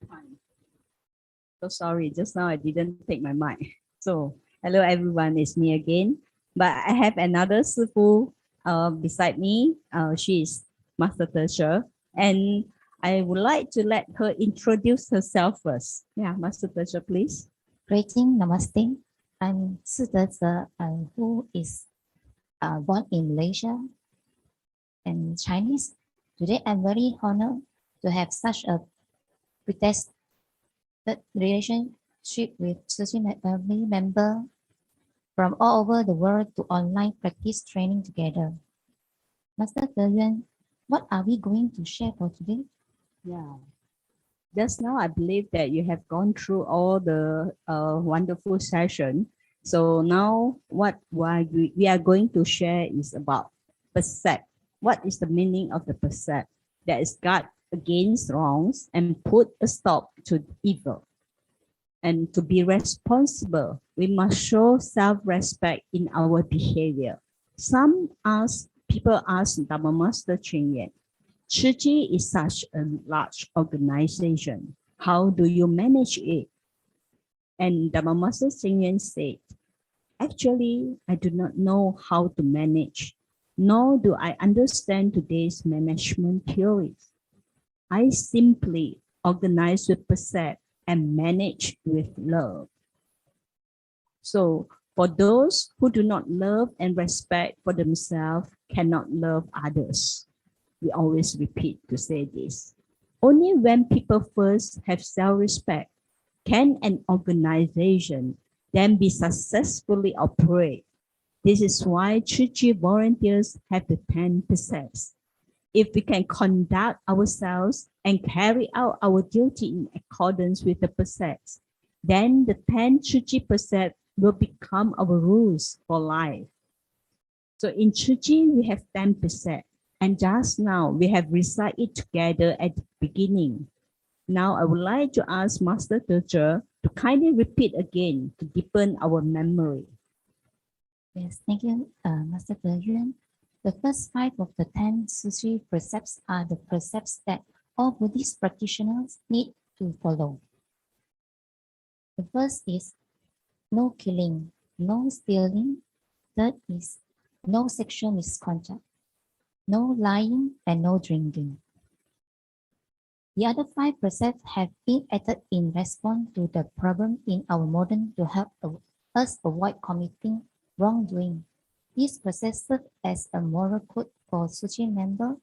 Fine. So sorry, just now I didn't take my mic. So hello everyone, it's me again. But I have another Sifu beside me. She is Master Teacher, and I would like to let her introduce herself first. Yeah, Master Teacher, please. Greeting, namaste. I'm Sudeza, who is born in Malaysia and Chinese. Today, I'm very honored to have such a pretested relationship with such a family member from all over the world to online practice training together. Master Ge Yuan, what are we going to share for today? Yeah. Just now, I believe that you have gone through all the wonderful session. So now what we are going to share is about precept. What is the meaning of the precept? That is guard against wrongs and put a stop to evil. And to be responsible, we must show self-respect in our behavior. People ask Dharma Master Cheng Yen, Chiji is such a large organization. How do you manage it? And Dharma Master Cheng Yen said, actually, I do not know how to manage, nor do I understand today's management theories. I simply organize with precept and manage with love. So for those who do not love and respect for themselves, cannot love others. We always repeat to say this. Only when people first have self-respect can an organization then be successfully operate. This is why Chichi volunteers have the 10 precepts. If we can conduct ourselves and carry out our duty in accordance with the precepts, then the 10 Chichi precepts will become our rules for life. So in Chichi, we have 10 precepts. And just now, we have recited together at the beginning. Now, I would like to ask Master Teacher to kindly repeat again to deepen our memory. Yes, thank you, Master Ge Yuan. The first 5 of the 10 Sushi precepts are the precepts that all Buddhist practitioners need to follow. The first is no killing, no stealing. Third is no sexual misconduct, no lying, and no drinking. The other 5 precepts have been added in response to the problem in our modern to help us avoid committing wrongdoing. These precepts serve as a moral code for Suchi members,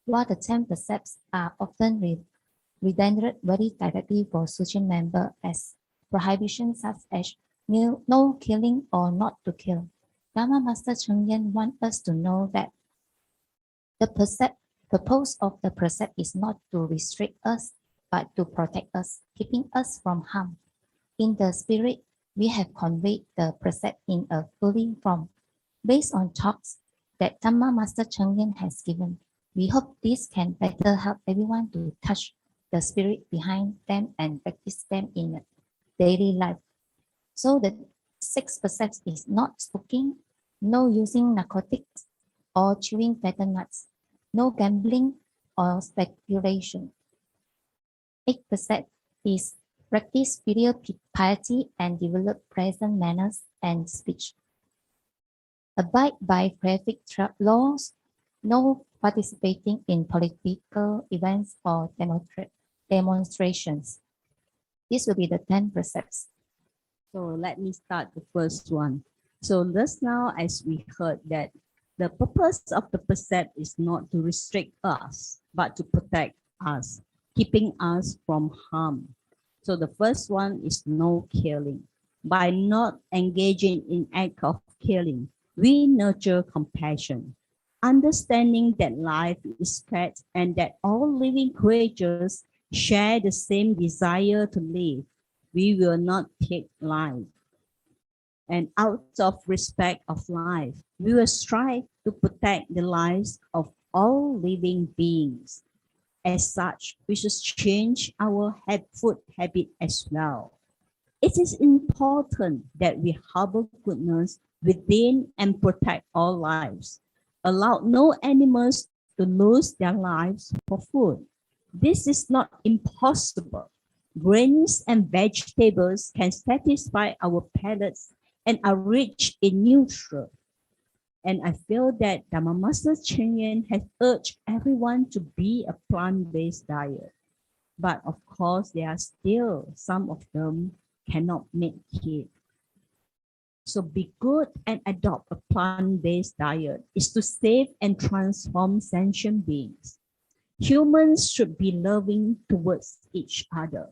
while the 10 precepts are often rendered very directly for Suchi members as prohibitions such as no killing or not to kill. Dharma Master Cheng Yen wants us to know that the purpose of the precept is not to restrict us, but to protect us, keeping us from harm. In the spirit, we have conveyed the precept in a fully form, based on talks that Dhamma Master Cheng Yen has given. We hope this can better help everyone to touch the spirit behind them and practice them in daily life. So the 6 precepts is not smoking, no using narcotics or chewing betel nuts, no gambling or speculation. 8 precept is practice filial piety and develop pleasant manners and speech. Abide by traffic laws, no participating in political events or demonstrations. This will be the 10 precepts. So let me start the first one. So just now, as we heard that the purpose of the precept is not to restrict us, but to protect us, keeping us from harm. So the first one is no killing. By not engaging in act of killing, we nurture compassion, understanding that life is scared and that all living creatures share the same desire to live. We will not take life. And out of respect of life, we will strive to protect the lives of all living beings. As such, we should change our food habit as well. It is important that we harbor goodness within and protect all lives. Allow no animals to lose their lives for food. This is not impossible. Grains and vegetables can satisfy our palates and are rich in nutrients. And I feel that Dharma Master Cheng Yen has urged everyone to be a plant-based diet. But of course, there are still some of them cannot make it. So be good and adopt a plant-based diet is to save and transform sentient beings. Humans should be loving towards each other.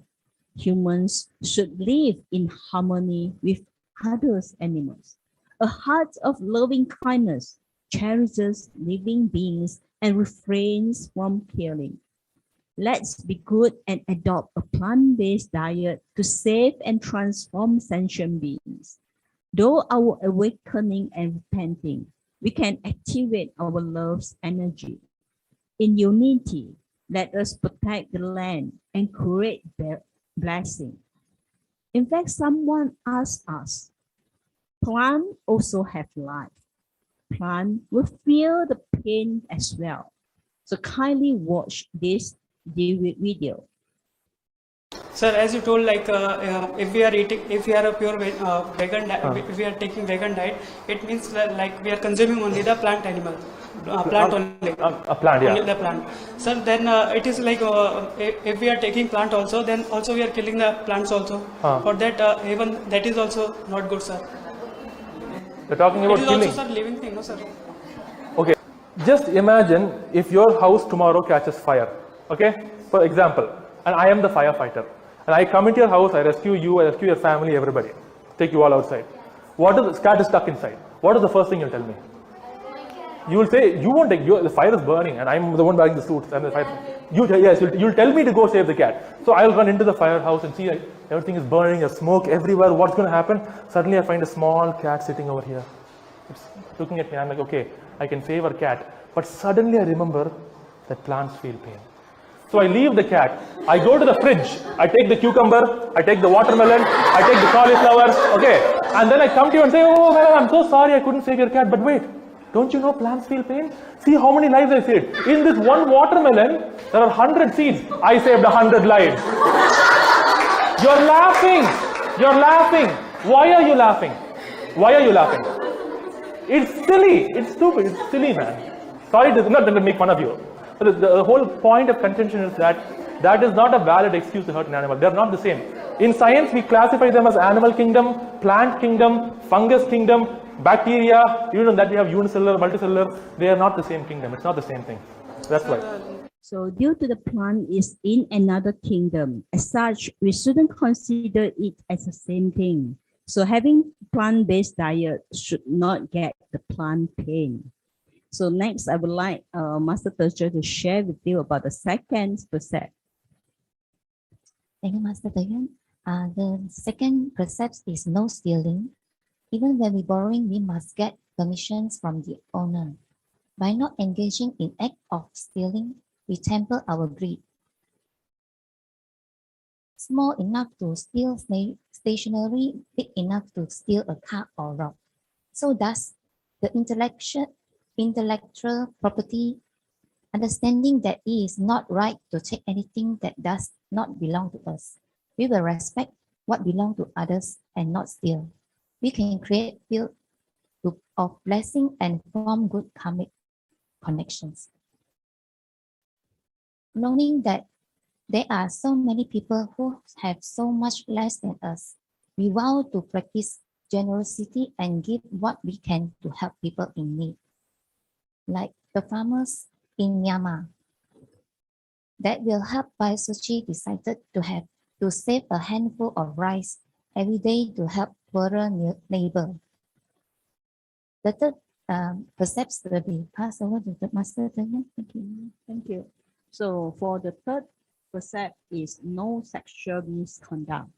Humans should live in harmony with others animals. A heart of loving kindness cherishes living beings and refrains from killing. Let's be good and adopt a plant-based diet to save and transform sentient beings. Though our awakening and repenting, we can activate our love's energy. In unity, let us protect the land and create blessing. In fact, someone asked us, plants also have life. Plants will feel the pain as well. So kindly watch this video. Sir, as you told, like if we are eating, if we are a pure vegan, if we are taking vegan diet, it means that, like, we are consuming only the plant animal, plant only. A plant, yeah. Only the plant. Sir, then it is like if we are taking plant also, then also we are killing the plants also. For that, even that is also not good, sir. You're talking about it is killing. also, sir, living thing, no, sir. Okay, just imagine if your house tomorrow catches fire. Okay, for example, and I am the firefighter, and I come into your house, I rescue you, I rescue your family, everybody, take you all outside. What is the cat is stuck inside? What is the first thing you'll tell me? You will say, you won't take, the fire is burning and I'm the one wearing the suits and the fire. Yes, you'll tell me to go save the cat. So I'll run into the firehouse and see everything is burning, there's smoke everywhere. What's going to happen? Suddenly I find a small cat sitting over here. It's looking at me. I'm like, okay, I can save our cat. But suddenly I remember that plants feel pain. So I leave the cat. I go to the fridge. I take the cucumber. I take the watermelon. I take the cauliflower. Okay. And then I come to you and say, oh, man, I'm so sorry I couldn't save your cat. But wait. Don't you know plants feel pain? See how many lives I saved. In this one watermelon, there are 100 seeds. I saved 100 lives. You're laughing. You're laughing. Why are you laughing? Why are you laughing? It's silly. It's stupid. It's silly, man. Sorry, this is not to make fun of you. But the whole point of contention is that that is not a valid excuse to hurt an animal. They're not the same. In science, we classify them as animal kingdom, plant kingdom, fungus kingdom, bacteria, even that we have unicellular, multicellular, they are not the same kingdom. It's not the same thing. That's why. So due to the plant is in another kingdom, as such, we shouldn't consider it as the same thing. So having plant-based diet should not get the plant pain. So next, I would like Master Terje to share with you about the second precept. Thank you, Master Dayan. The second precept is no stealing. Even when we borrowing, we must get permissions from the owner. By not engaging in act of stealing, we temper our greed. Small enough to steal stationery, big enough to steal a car or rock. So does the intellectual property, understanding that it is not right to take anything that does not belong to us. We will respect what belongs to others and not steal. We can create field of blessing and form good karmic connections. Knowing that there are so many people who have so much less than us, we vow to practice generosity and give what we can to help people in need. Like the farmers in Myanmar, that will help by Suchi decided to save a handful of rice every day to help poorer neighbor. The third precepts will be passed over to the Master. Thank you. Thank you. So for the third precept is no sexual misconduct.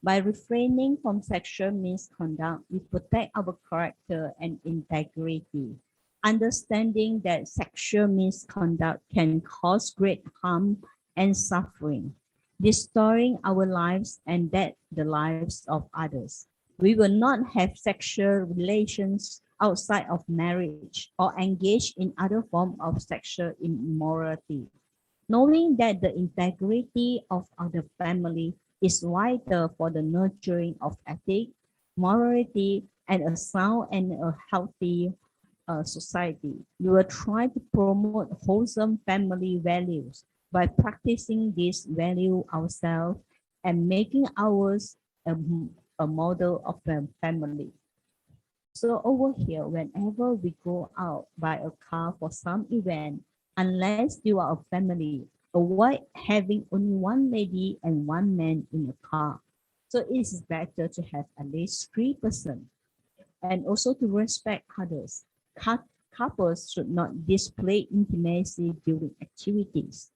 By refraining from sexual misconduct, we protect our character and integrity. Understanding that sexual misconduct can cause great harm and suffering, destroying our lives and that the lives of others. We will not have sexual relations outside of marriage or engage in other forms of sexual immorality. Knowing that the integrity of our family is vital for the nurturing of ethics, morality, and a sound and a healthy society. We will try to promote wholesome family values by practicing this value ourselves and making ours a model of a family. So over here, whenever we go out by a car for some event, unless you are a family, avoid having only one lady and one man in a car. So it's better to have at least 3%, and also to respect others. Couples should not display intimacy during activities.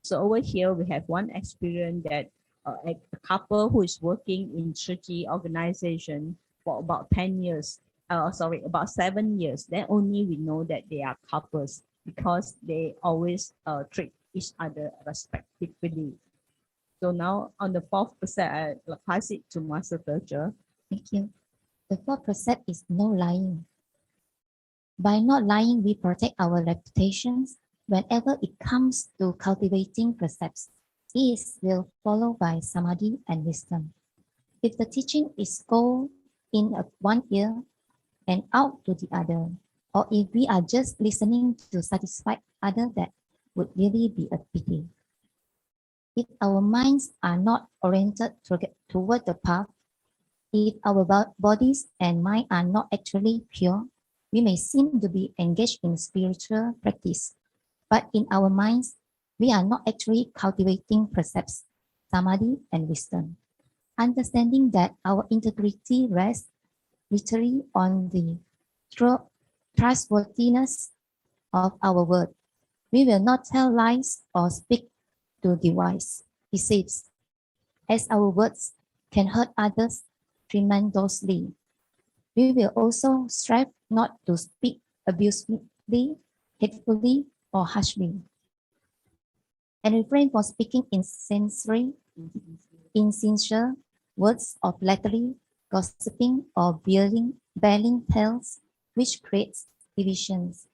So over here, we have one experience that a couple who is working in churchy organization for about 10 years, sorry, about 7 years, then only we know that they are couples because they always treat each other respectively. So now on the fourth percent, I'll pass it to Master Teacher. Thank you. The fourth precept is no lying. By not lying, we protect our reputations. Whenever it comes to cultivating precepts, it will follow by samadhi and wisdom. If the teaching is go in one ear and out to the other, or if we are just listening to satisfy others, that would really be a pity. If our minds are not oriented toward the path, if our bodies and mind are not actually pure, we may seem to be engaged in spiritual practice, but in our minds, we are not actually cultivating precepts, samadhi, and wisdom. Understanding that our integrity rests literally on the trustworthiness of our word. We will not tell lies or speak to deceives, as our words can hurt others tremendously. We will also strive not to speak abusively, hatefully, or harshly, and refrain from speaking insincere words of flattery, gossiping, or bearing tales, which creates divisions.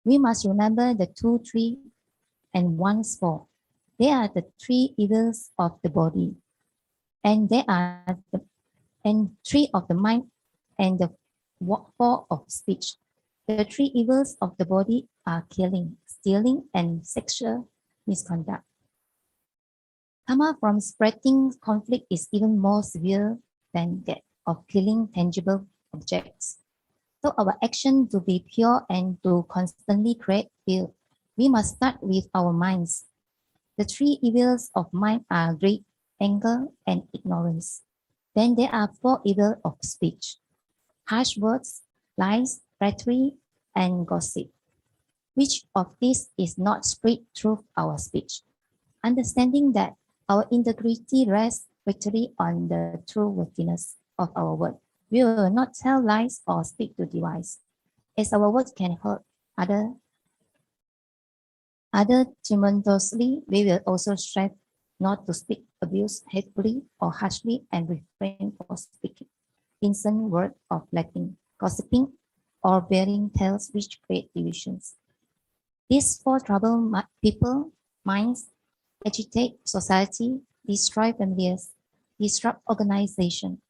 We must remember the 2, 3, and 1, 4. They are the 3 evils of the body, and they are the 3 of the mind, and the 4 of speech. The 3 evils of the body are killing, stealing, and sexual misconduct. Karma from spreading conflict is even more severe than that of killing tangible objects. So our action to be pure and to constantly create fear, we must start with our minds. The 3 evils of mind are greed, anger, and ignorance. Then there are 4 evils of speech: harsh words, lies, flattery, and gossip. Which of these is not spread through our speech? Understanding that our integrity rests victory on the truthworthiness of our word. We will not tell lies or speak to devise, as our words can hurt other tremendously. We will also strive not to speak abuse hatefully or harshly, and refrain from speaking indecent words of flatting, gossiping, or bearing tales which create divisions. These 4 trouble people minds, agitate society, destroy families, disrupt organization.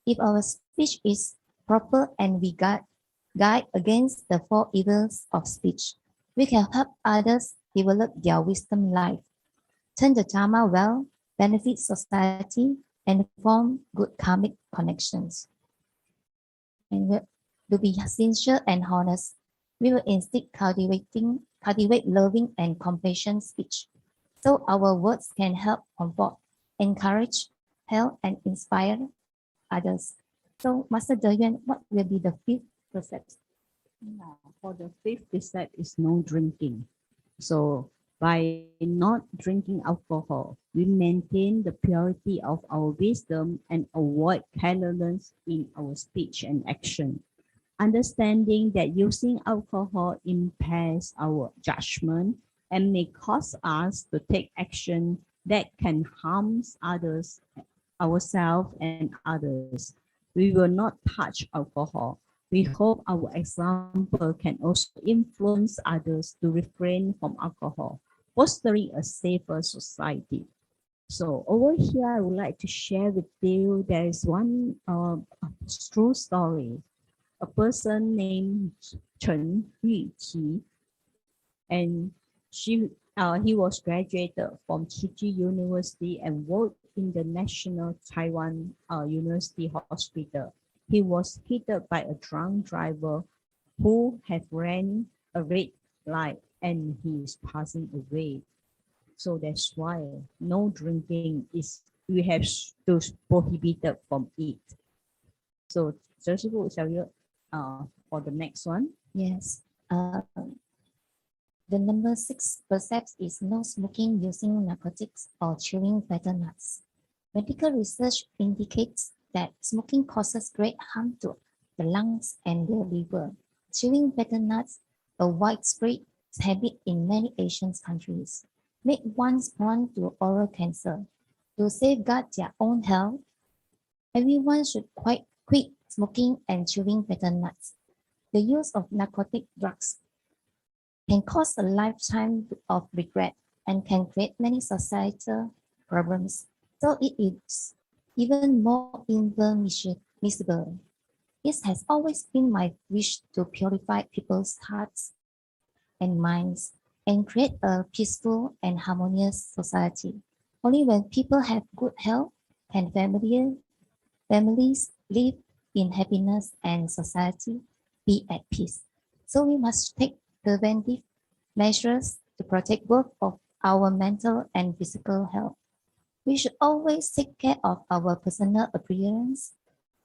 If our speech is proper and we guide against the 4 evils of speech, we can help others develop their wisdom life, turn the Dharma well, benefit society, and form good karmic connections. And to be sincere and honest, we will instead cultivate loving and compassion speech, so our words can help comfort, encourage, help, and inspire others. So, Master Deyuan, what will be the 5th precept? For the 5th precept is no drinking. So by not drinking alcohol, we maintain the purity of our wisdom and avoid carelessness in our speech and action. Understanding that using alcohol impairs our judgment and may cause us to take action that can harm others, ourselves, and others. We will not touch alcohol. We hope our example can also influence others to refrain from alcohol. fostering a safer society. So over here, I would like to share with you, there is one true story. A person named Chen Yuqi, and he was graduated from Tsinghua University and worked in the National Taiwan University Hospital. He was hit by a drunk driver who had ran a red light, and he is passing away. So that's why no drinking is, we have to prohibited from it. So, 哲师傅, shall you for the next one? Yes. The number 6 precepts is no smoking using narcotics or chewing betel nuts. Medical research indicates that smoking causes great harm to the lungs and the liver. Chewing betel nuts, a widespread habit in many Asian countries, make one prone to oral cancer. To safeguard their own health, everyone should quit smoking and chewing betel nuts. The use of narcotic drugs can cause a lifetime of regret and can create many societal problems. So it is even more inadmissible. It has always been my wish to purify people's hearts and minds and create a peaceful and harmonious society. Only when people have good health can families live in happiness and society be at peace. So we must take preventive measures to protect both of our mental and physical health. We should always take care of our personal appearance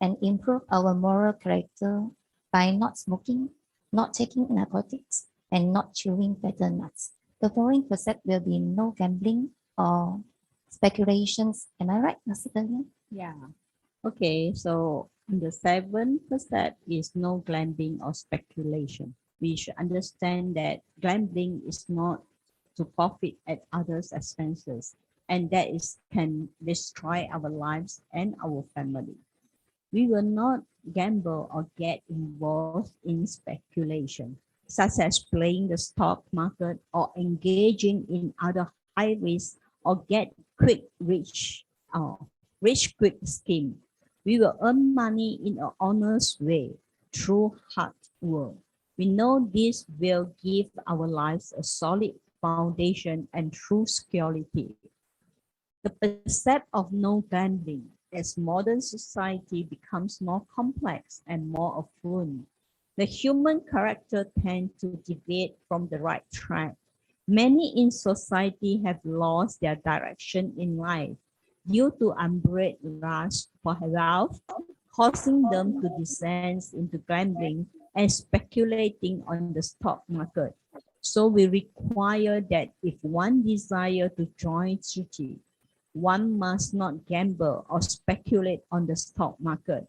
and improve our moral character by not smoking, not taking narcotics, and not chewing betel nuts. The following precept will be no gambling or speculations. Am I right, Master Daniel? Yeah. Okay, so the 7th step is no gambling or speculation. We should understand that gambling is not to profit at others' expenses, and that is can destroy our lives and our family. We will not gamble or get involved in speculation, such as playing the stock market or engaging in other high risk or get rich quick scheme. We will earn money in an honest way through hard work. We know this will give our lives a solid foundation and true security. The precept of no gambling as modern society becomes more complex and more affluent. The human character tends to deviate from the right track. Many in society have lost their direction in life due to unbridled rush for wealth, causing them to descend into gambling and speculating on the stock market. So we require that if one desires to join treaty, one must not gamble or speculate on the stock market.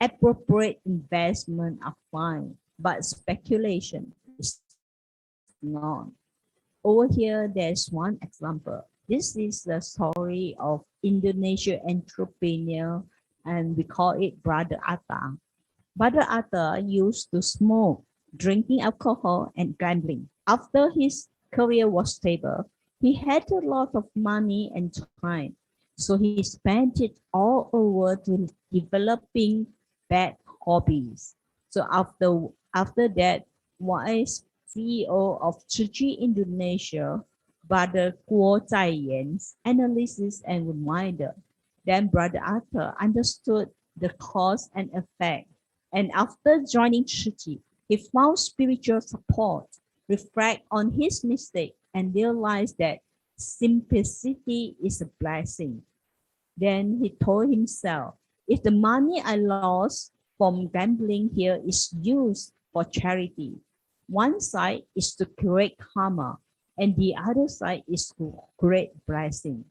Appropriate investment are fine, but speculation is not. Over here, there's one example. This is the story of Indonesian entrepreneur, and we call it Brother Atta. Brother Atta used to smoke, drinking alcohol, and gambling. After his career was stable, he had a lot of money and time. So he spent it all over to developing bad hobbies. So after that, wise CEO of Tsuchi Indonesia, Brother Guo Zaiyan's analysis and reminder. Then Brother Arthur understood the cause and effect. And after joining Tsuchi, he found spiritual support, reflect on his mistake, and realized that simplicity is a blessing. Then he told himself, if the money I lost from gambling here is used for charity, one side is to create karma and the other side is to create blessing.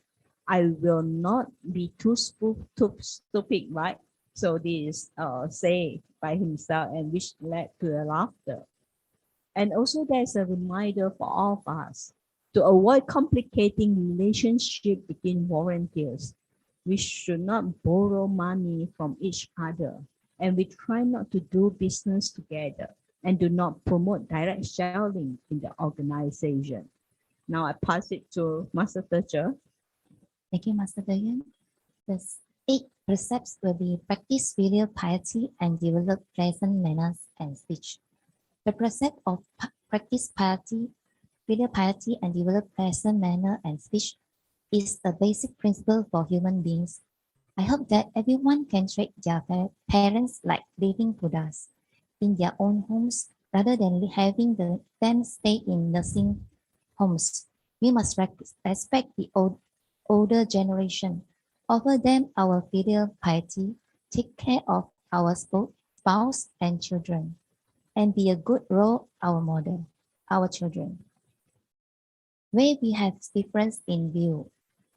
I will not be too stupid, right? So this say by himself, and which led to the laughter. And also there's a reminder for all of us to avoid complicating relationship between volunteers. We should not borrow money from each other, and we try not to do business together and do not promote direct selling in the organization. Now I pass it to Master Teacher. Thank you, Master Dayan. The 8 precepts will be practice filial piety and develop pleasant manners and speech. The precept of practice piety, filial piety and develop pleasant manner and speech is a basic principle for human beings. I hope that everyone can treat their parents like living Buddhas in their own homes rather than having them stay in nursing homes. We must respect the older generation, offer them our filial piety, take care of our spouse and children, and be a good role our model, our children. Where we have difference in view,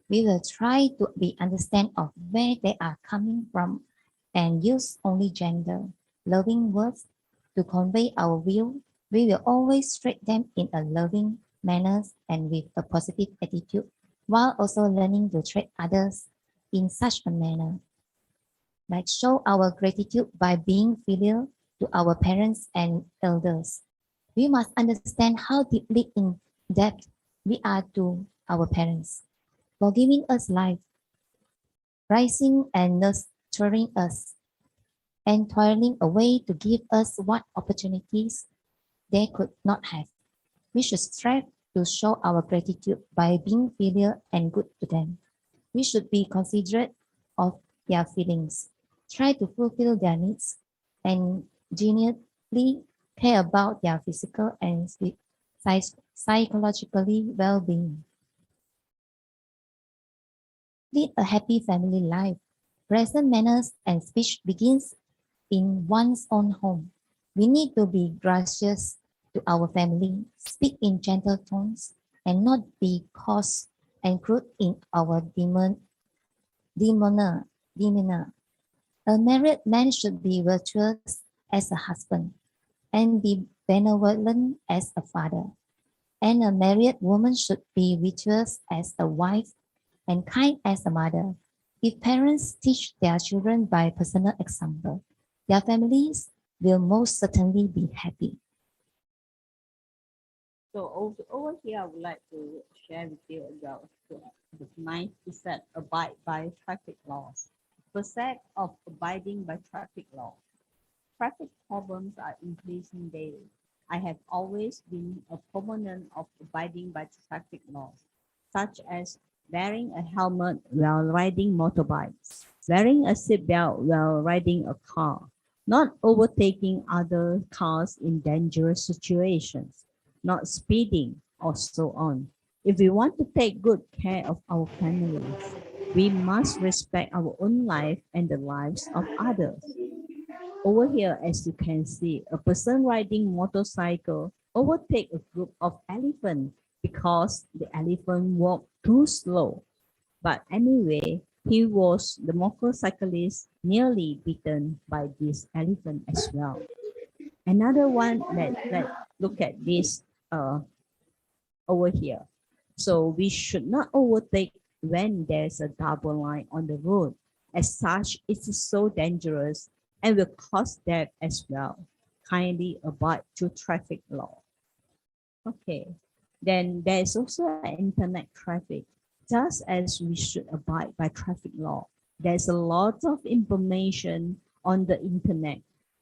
we will try to be understand of where they are coming from and use only gender loving words to convey our view. We will always treat them in a loving manner and with a positive attitude, while also learning to treat others in such a manner. Like show our gratitude by being filial to our parents and elders. We must understand how deeply in depth we are to our parents for giving us life, rising and nurturing us, and toiling away to give us what opportunities they could not have. We should strive to show our gratitude by being filial and good to them. We should be considerate of their feelings, try to fulfill their needs, and genuinely care about their physical and psychologically well-being. Lead a happy family life. Present manners and speech begins in one's own home. We need to be gracious to our family, speak in gentle tones, and not be coarse and crude in our demeanor. A married man should be virtuous as a husband and be benevolent as a father. And a married woman should be virtuous as a wife and kind as a mother. If parents teach their children by personal example, their families will most certainly be happy. So over here, I would like to share with you about the ninth precept, abide by traffic laws. Precept of abiding by traffic law. Traffic problems are increasing daily. I have always been a proponent of abiding by traffic laws, such as wearing a helmet while riding motorbikes, wearing a seatbelt while riding a car, not overtaking other cars in dangerous situations, not speeding, or so on. If we want to take good care of our families, we must respect our own life and the lives of others. Over here, as you can see, a person riding motorcycle overtake a group of elephants because the elephant walked too slow. But anyway, the motorcyclist nearly beaten by this elephant as well. Another one, let's look at this over here. So we should not overtake when there's a double line on the road. As such, it is so dangerous and will cause death as well. Kindly abide to traffic law. Okay. Then there is also internet traffic. Just as we should abide by traffic law, there's a lot of information on the internet,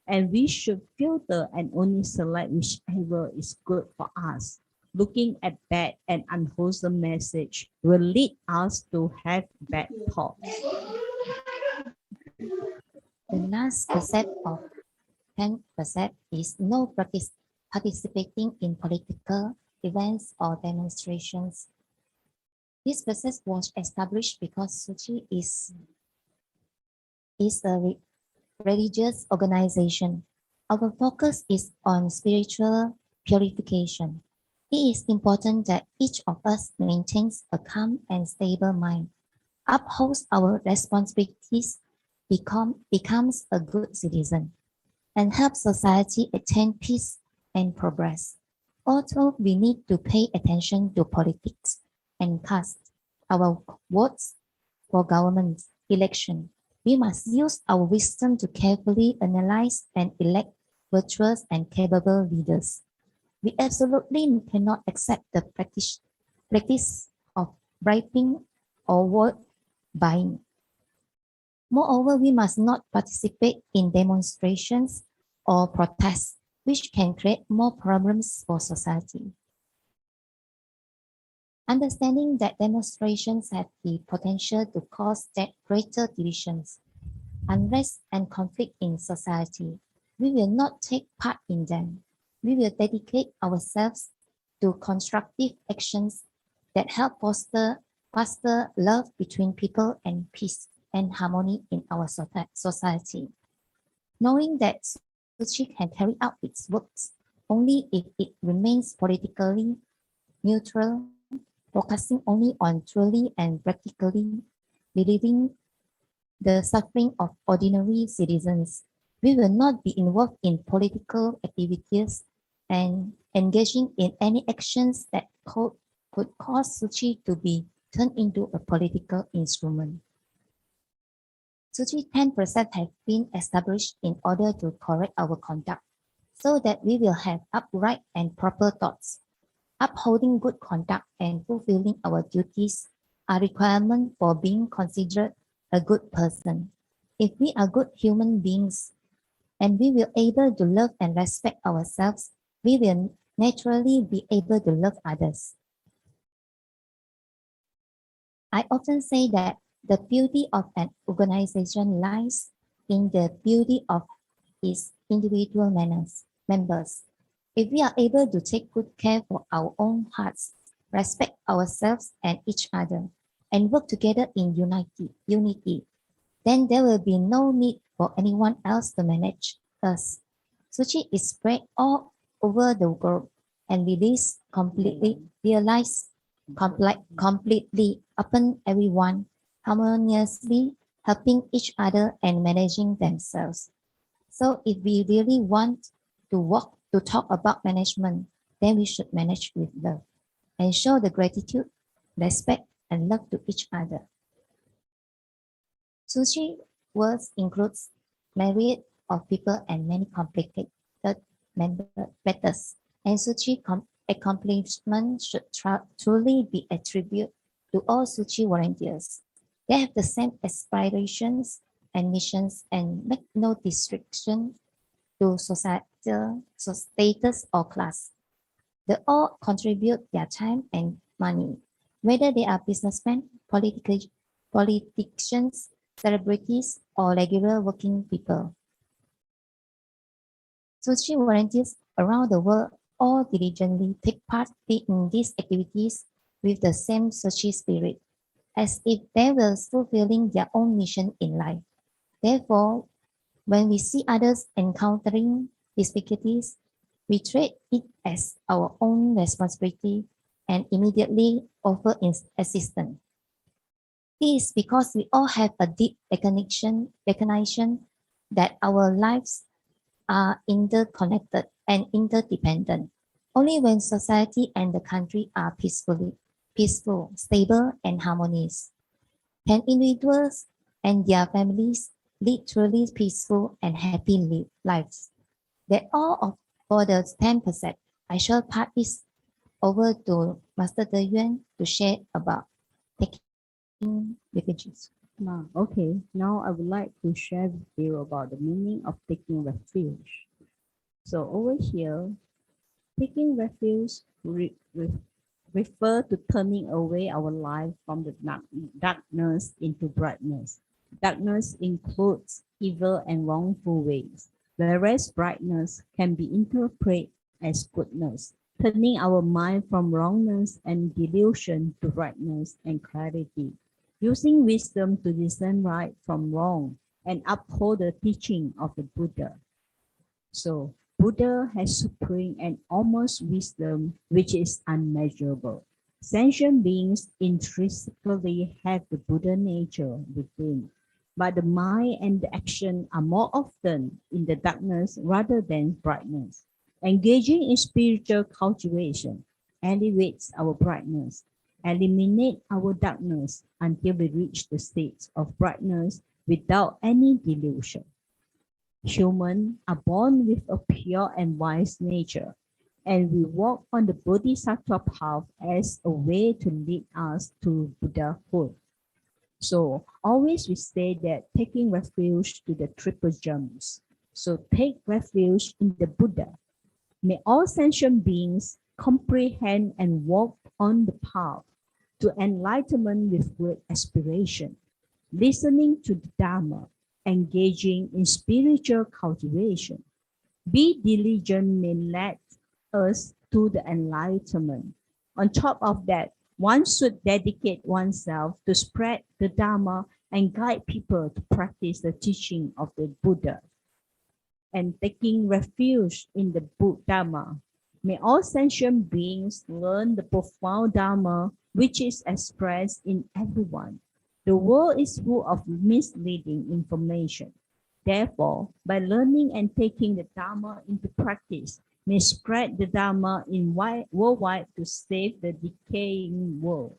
and we should filter and only select whichever is good for us. Looking at bad and unwholesome message will lead us to have bad thoughts. The last precept of 10th precept is no participating in political events or demonstrations. This precept was established because Suchi is a religious organization. Our focus is on spiritual purification. It is important that each of us maintains a calm and stable mind, upholds our responsibilities, becomes a good citizen, and helps society attain peace and progress. Also, we need to pay attention to politics and cast our votes for government election. We must use our wisdom to carefully analyze and elect virtuous and capable leaders. We absolutely cannot accept the practice of bribing or vote buying. Moreover, we must not participate in demonstrations or protests, which can create more problems for society. Understanding that demonstrations have the potential to cause that greater divisions, unrest, and conflict in society, we will not take part in them. We will dedicate ourselves to constructive actions that help foster love between people and peace and harmony in our society. Knowing that Suchi can carry out its works only if it remains politically neutral, focusing only on truly and practically relieving the suffering of ordinary citizens. We will not be involved in political activities and engaging in any actions that could cause Suchi to be turned into a political instrument. Suchi 10 precepts have been established in order to correct our conduct so that we will have upright and proper thoughts. Upholding good conduct and fulfilling our duties are requirements for being considered a good person. If we are good human beings and we will able to love and respect ourselves, we will naturally be able to love others. I often say that the beauty of an organization lies in the beauty of its individual members. If we are able to take good care for our own hearts, respect ourselves and each other, and work together in unity, then there will be no need for anyone else to manage us. Suchi is spread all over the world and realized completely upon everyone, harmoniously helping each other and managing themselves. So if we really want to talk about management, then we should manage with love and show the gratitude, respect, and love to each other. Suchi words includes myriad of people and many complicated matters, and Suchi accomplishment should truly be attributed to all Suchi volunteers. They have the same aspirations and missions and make no distinction to societal status or class. They all contribute their time and money, whether they are businessmen, politicians, celebrities, or regular working people. Suchi volunteers around the world all diligently take part in these activities with the same Suchi spirit, as if they were fulfilling their own mission in life. Therefore, when we see others encountering difficulties, we treat it as our own responsibility and immediately offer assistance. It is because we all have a deep recognition that our lives are interconnected and interdependent. Only when society and the country are peaceful, stable, and harmonious can individuals and their families lead truly peaceful and happy lives. That all of for the 10%, I shall pass this over to Master De Yuan to share about taking refuges. Okay, now I would like to share with you about the meaning of taking refuge. So over here, taking refuge refer to turning away our life from the darkness into brightness. Darkness includes evil and wrongful ways, whereas brightness can be interpreted as goodness, turning our mind from wrongness and delusion to brightness and clarity, using wisdom to discern right from wrong and uphold the teaching of the Buddha. So Buddha has supreme and almost wisdom which is unmeasurable. Sentient beings intrinsically have the Buddha nature within, but the mind and the action are more often in the darkness rather than brightness. Engaging in spiritual cultivation elevates our brightness, eliminate our darkness until we reach the state of brightness without any delusion. Humans are born with a pure and wise nature. and we walk on the Bodhisattva path as a way to lead us to Buddhahood. So always we say that taking refuge to the triple gems. So take refuge in the Buddha. May all sentient beings comprehend and walk on the path to enlightenment with great aspiration, listening to the Dharma, engaging in spiritual cultivation. Be diligent may lead us to the enlightenment. On top of that, one should dedicate oneself to spread the Dharma and guide people to practice the teaching of the Buddha. And taking refuge in the Dharma, may all sentient beings learn the profound Dharma which is expressed in everyone. The world is full of misleading information. Therefore, by learning and taking the Dharma into practice, may spread the Dharma in worldwide to save the decaying world.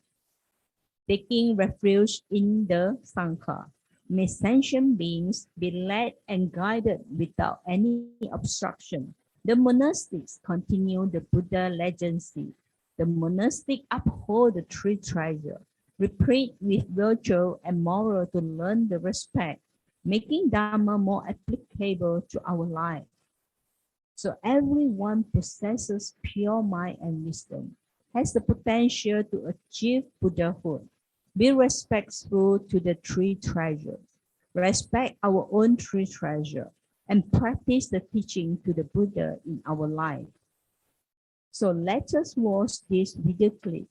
Taking refuge in the Sangha, may sentient beings be led and guided without any obstruction. The monastics continue the Buddha legacy. The monastic uphold the three treasures, replete with virtue and moral to learn the respect, making Dharma more applicable to our life. So everyone possesses pure mind and wisdom, has the potential to achieve Buddhahood. Be respectful to the three treasures. Respect our own three treasures and practice the teaching to the Buddha in our life. So let us watch this video clip.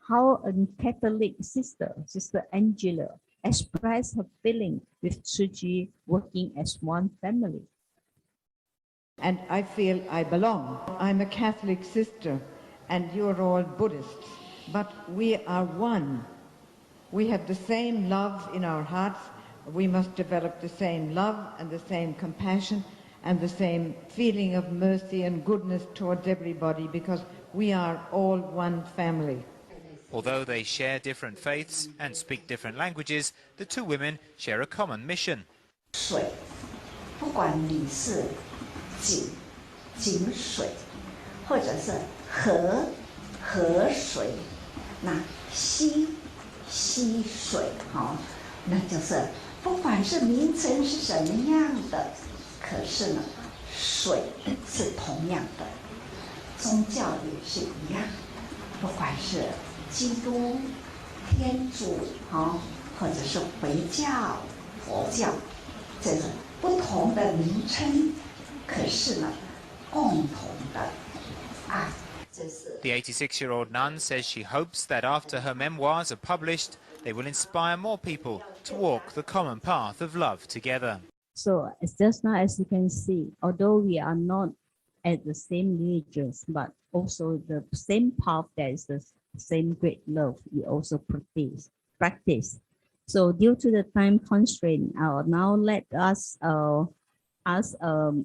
How a Catholic sister, Sister Angela, expressed her feeling with Suji working as one family. And I feel I belong. I'm a Catholic sister and you're all Buddhists, but we are one. We have the same love in our hearts. We must develop the same love and the same compassion and the same feeling of mercy and goodness towards everybody, because we are all one family. Although they share different faiths and speak different languages, the two women share a common mission. 水，不管你是井水，或者是河水，那溪水，那就是不管是名称是什么样的，可是呢，水是同样的，宗教也是一样，不管是基督、天主或者是回教、佛教，这是不同的名称，可是呢，共同的爱。The 86-year-old nun says she hopes that after her memoirs are published, they will inspire more people to walk the common path of love together. So it's just now as you can see, although we are not at the same religions, but also the same path, that is the same great love we also practice. So due to the time constraint, now let us ask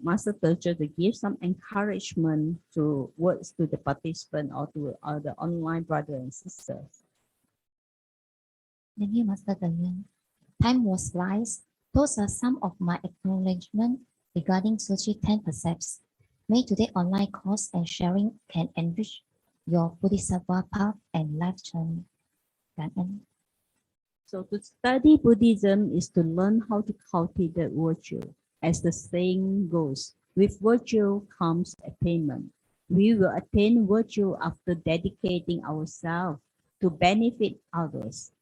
Master Teacher to give some encouragement to words to the participant or to the online brothers and sisters. Thank you, Master Yuan. Time was flies. Those are some of my acknowledgements regarding Suchi 10 Precepts. May today's online course and sharing can enrich your Bodhisattva path and life journey. So to study Buddhism is to learn how to cultivate virtue. As the saying goes, with virtue comes attainment. We will attain virtue after dedicating ourselves to benefit others.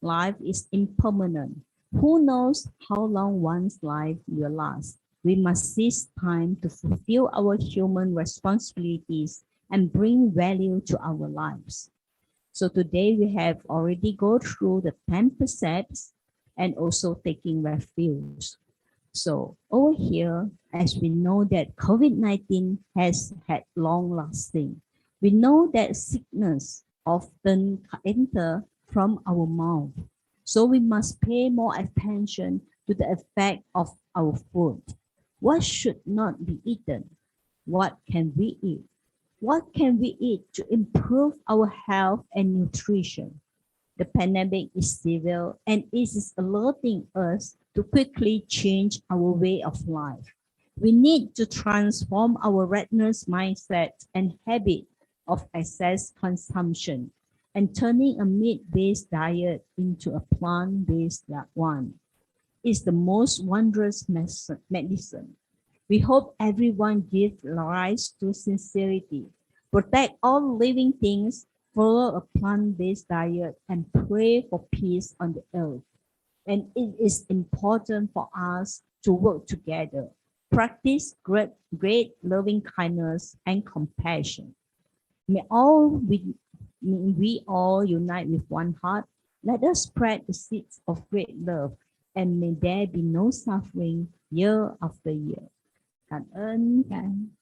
Life is impermanent. Who knows how long one's life will last? We must seize time to fulfill our human responsibilities and bring value to our lives. So today we have already gone through the 10 precepts and also taking refuge. So over here, as we know that COVID-19 has had long lasting, we know that sickness often enter from our mouth. So we must pay more attention to the effect of our food. What should not be eaten? What can we eat? What can we eat to improve our health and nutrition? The pandemic is severe and it is alerting us to quickly change our way of life. We need to transform our redness mindset and habit of excess consumption and turning a meat-based diet into a plant-based one is the most wondrous medicine. We hope everyone gives rise to sincerity, protect all living things, follow a plant-based diet, and pray for peace on the earth. And it is important for us to work together, practice great loving kindness and compassion. May all may we all unite with one heart. Let us spread the seeds of great love, and may there be no suffering year after year. 感恩。